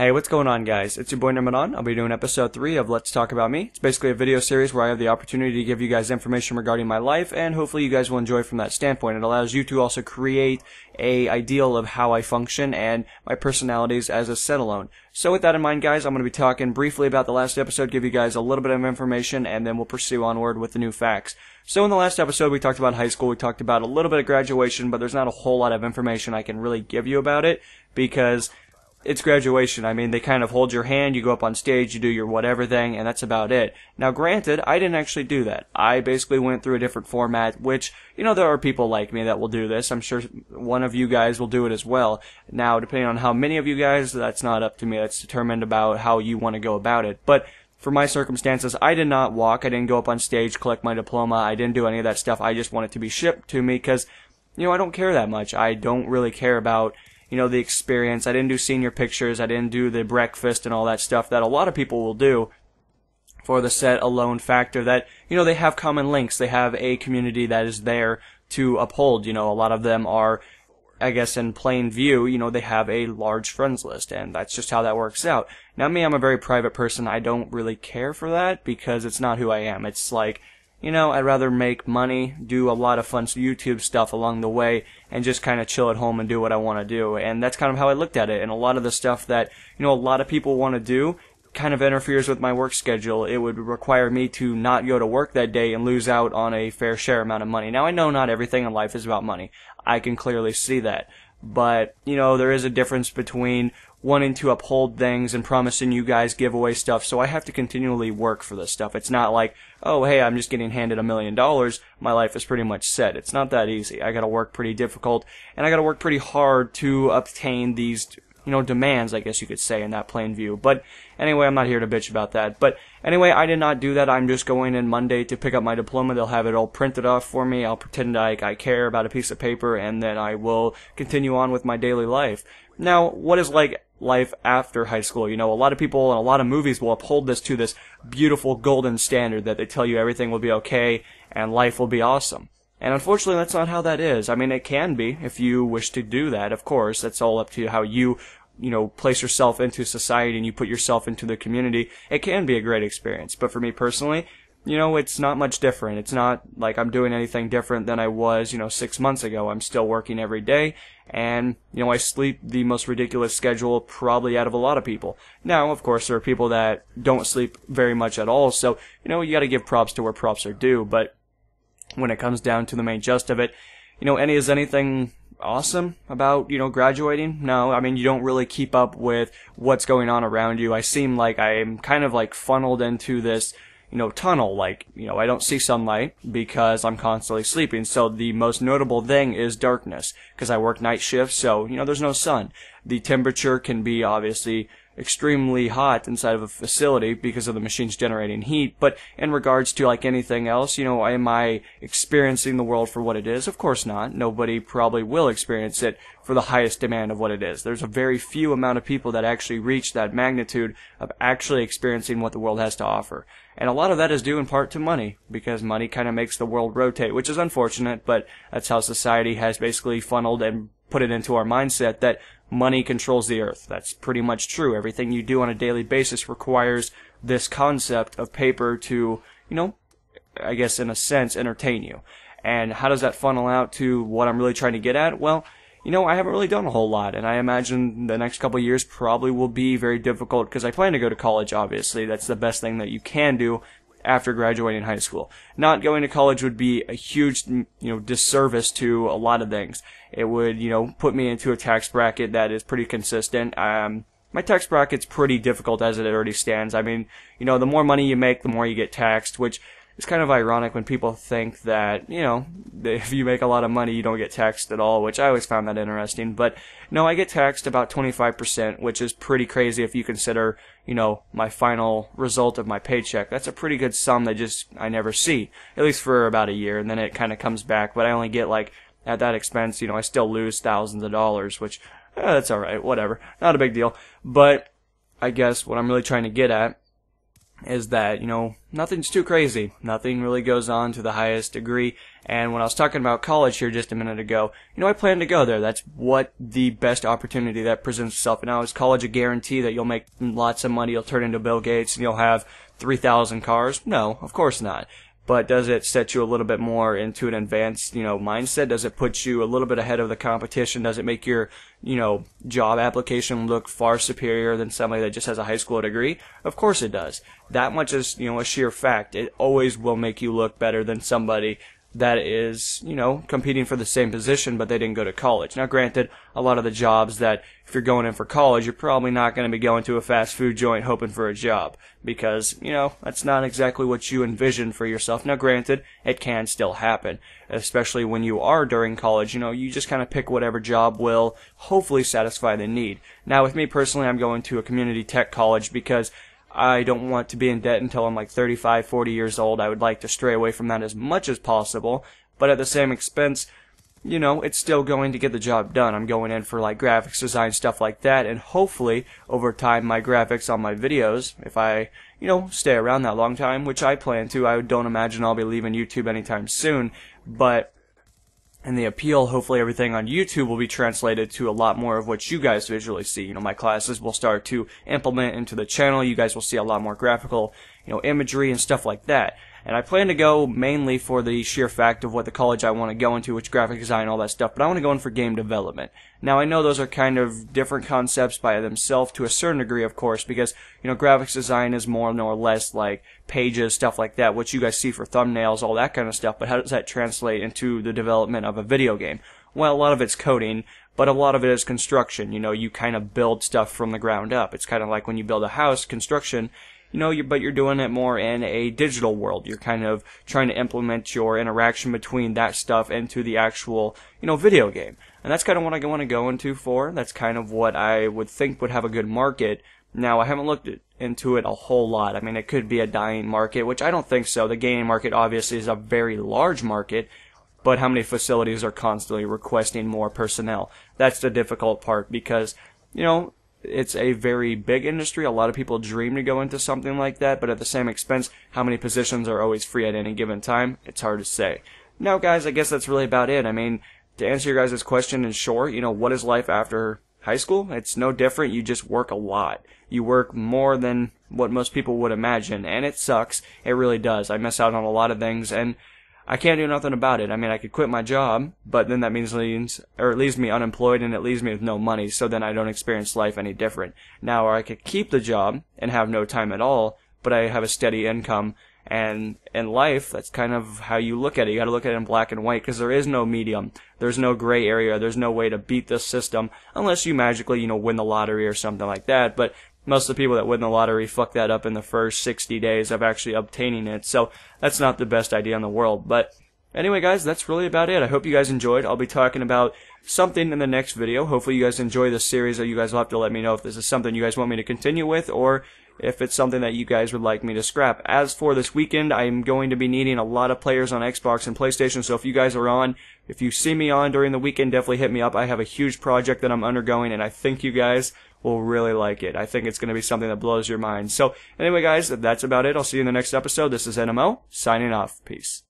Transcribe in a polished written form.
Hey, what's going on, guys? It's your boy Gunnar. I'll be doing episode 3 of Let's Talk About Me. It's basically a video series where I have the opportunity to give you guys information regarding my life, and hopefully you guys will enjoy from that standpoint. It allows you to also create a ideal of how I function and my personalities as a set-alone. So with that in mind, guys, I'm going to be talking briefly about the last episode, give you guys a little bit of information, and then we'll pursue onward with the new facts. So in the last episode, we talked about high school, we talked about a little bit of graduation, but there's not a whole lot of information I can really give you about it, because it's graduation. I mean, they kind of hold your hand, you go up on stage, you do your whatever thing, and that's about it. Now, granted, I didn't actually do that. I basically went through a different format, which, you know, there are people like me that will do this. I'm sure one of you guys will do it as well. Now, depending on how many of you guys, that's not up to me. That's determined about how you want to go about it. But for my circumstances, I did not walk. I didn't go up on stage, collect my diploma. I didn't do any of that stuff. I just want it to be shipped to me because, you know, I don't care that much. I don't really care about, you know, the experience. I didn't do senior pictures. I didn't do the breakfast and all that stuff that a lot of people will do for the set alone factor that, you know, they have common links. They have a community that is there to uphold. You know, a lot of them are, I guess, in plain view, you know, they have a large friends list, and that's just how that works out. Now, me, I'm a very private person. I don't really care for that because it's not who I am. It's like, you know, I'd rather make money, do a lot of fun YouTube stuff along the way, and just kind of chill at home and do what I want to do. And that's kind of how I looked at it. And a lot of the stuff that, you know, a lot of people want to do kind of interferes with my work schedule. It would require me to not go to work that day and lose out on a fair share amount of money. Now, I know not everything in life is about money. I can clearly see that. But, you know, there is a difference between wanting to uphold things and promising you guys giveaway stuff, so I have to continually work for this stuff. It's not like, oh, hey, I'm just getting handed $1 million, my life is pretty much set. It's not that easy. I gotta work pretty difficult, and I gotta work pretty hard to obtain these, you know, demands, I guess you could say, in that plain view. But anyway, I'm not here to bitch about that. But anyway, I did not do that. I'm just going in Monday to pick up my diploma. They'll have it all printed off for me. I'll pretend like I care about a piece of paper, and then I will continue on with my daily life. Now, what is like life after high school? You know, a lot of people and a lot of movies will uphold this to this beautiful golden standard that they tell you everything will be okay and life will be awesome. And unfortunately, that's not how that is. I mean, it can be if you wish to do that, of course. That's all up to how you know, place yourself into society and you put yourself into the community. It can be a great experience. But for me personally, you know, it's not much different. It's not like I'm doing anything different than I was, you know, 6 months ago. I'm still working every day, and, you know, I sleep the most ridiculous schedule probably out of a lot of people. Now, of course, there are people that don't sleep very much at all, so, you know, you gotta give props to where props are due, but when it comes down to the main gist of it, you know, is anything awesome about, you know, graduating? No, I mean, you don't really keep up with what's going on around you. I seem like I'm kind of like funneled into this, you know, tunnel. Like, you know, I don't see sunlight because I'm constantly sleeping. So the most notable thing is darkness, because I work night shifts, so, you know, there's no sun. The temperature can be obviously extremely hot inside of a facility because of the machines generating heat, but in regards to like anything else, you know, am I experiencing the world for what it is? Of course not. Nobody probably will experience it for the highest demand of what it is. There's a very few amount of people that actually reach that magnitude of actually experiencing what the world has to offer. And a lot of that is due in part to money, because money kind of makes the world rotate, which is unfortunate, but that's how society has basically funneled and put it into our mindset that money controls the earth. That's pretty much true. Everything you do on a daily basis requires this concept of paper to, you know, I guess in a sense, entertain you. And how does that funnel out to what I'm really trying to get at? Well, you know, I haven't really done a whole lot, and I imagine the next couple of years probably will be very difficult because I plan to go to college, obviously. That's the best thing that you can do after graduating high school. Not going to college would be a huge, you know, disservice to a lot of things. It would, you know, put me into a tax bracket that is pretty consistent. My tax bracket's pretty difficult as it already stands. I mean, you know, the more money you make, the more you get taxed, which is kind of ironic when people think that, you know, if you make a lot of money, you don't get taxed at all, which I always found that interesting. But no, I get taxed about 25%, which is pretty crazy if you consider, you know, my final result of my paycheck. That's a pretty good sum that just I never see, at least for about a year, and then it kind of comes back. But I only get, like, at that expense, you know, I still lose thousands of dollars, which, that's alright, whatever. Not a big deal. But I guess what I'm really trying to get at is that, nothing's too crazy. Nothing really goes on to the highest degree. And when I was talking about college here just a minute ago, I plan to go there. That's what the best opportunity that presents itself. And now, is college a guarantee that you'll make lots of money, you'll turn into Bill Gates, and you'll have 3,000 cars? No, of course not. But does it set you a little bit more into an advanced, mindset? Does it put you a little bit ahead of the competition? Does it make your, job application look far superior than somebody that just has a high school degree? Of course it does. That much is, a sheer fact. It always will make you look better than somebody that is, competing for the same position, but they didn't go to college. Now, granted, a lot of the jobs that, if you're going in for college, you're probably not going to be going to a fast food joint hoping for a job, because, that's not exactly what you envision for yourself. Now, granted, it can still happen, especially when you are during college. You just kind of pick whatever job will hopefully satisfy the need. Now, with me personally, I'm going to a community tech college because I don't want to be in debt until I'm like 35, 40 years old. I would like to stray away from that as much as possible, but at the same expense, it's still going to get the job done. I'm going in for like graphics design, stuff like that, and hopefully over time my graphics on my videos, if I, stay around that long time, which I plan to, I don't imagine I'll be leaving YouTube anytime soon, but and the appeal, hopefully everything on YouTube will be translated to a lot more of what you guys visually see. My classes will start to implement into the channel. You guys will see a lot more graphical, imagery and stuff like that. And I plan to go mainly for the sheer fact of what the college I want to go into, which graphic design, all that stuff, but I want to go in for game development. Now, I know those are kind of different concepts by themselves to a certain degree, of course, because, graphics design is more or less like pages, stuff like that, what you guys see for thumbnails, all that kind of stuff, but how does that translate into the development of a video game? Well, a lot of it's coding, but a lot of it is construction. You kind of build stuff from the ground up. It's kind of like when you build a house, construction, but you're doing it more in a digital world. You're kind of trying to implement your interaction between that stuff into the actual, video game. And that's kind of what I want to go into for. That's kind of what I would think would have a good market. Now, I haven't looked into it a whole lot. I mean, it could be a dying market, which I don't think so. The gaming market obviously is a very large market, but how many facilities are constantly requesting more personnel? That's the difficult part because, it's a very big industry. A lot of people dream to go into something like that, but at the same expense, how many positions are always free at any given time? It's hard to say. Now, guys, I guess that's really about it. I mean, to answer your guys' question in short, what is life after high school? It's no different. You just work a lot. You work more than what most people would imagine, and it sucks. It really does. I miss out on a lot of things, and I can't do nothing about it. I mean, I could quit my job, but then that means it leaves me unemployed and it leaves me with no money, so then I don't experience life any different. Now, or I could keep the job and have no time at all, but I have a steady income, and in life, that's kind of how you look at it. You gotta look at it in black and white, because there is no medium. There's no gray area. There's no way to beat this system, unless you magically, win the lottery or something like that, but most of the people that win the lottery fuck that up in the first 60 days of actually obtaining it, so that's not the best idea in the world. But anyway, guys, that's really about it. I hope you guys enjoyed. I'll be talking about something in the next video. Hopefully you guys enjoy this series, or you guys will have to let me know if this is something you guys want me to continue with, or if it's something that you guys would like me to scrap. As for this weekend, I'm going to be needing a lot of players on Xbox and PlayStation, so if you guys are on, if you see me on during the weekend, definitely hit me up. I have a huge project that I'm undergoing, and I think you guys will really like it. I think it's going to be something that blows your mind. So anyway, guys, that's about it. I'll see you in the next episode. This is NMO, signing off. Peace.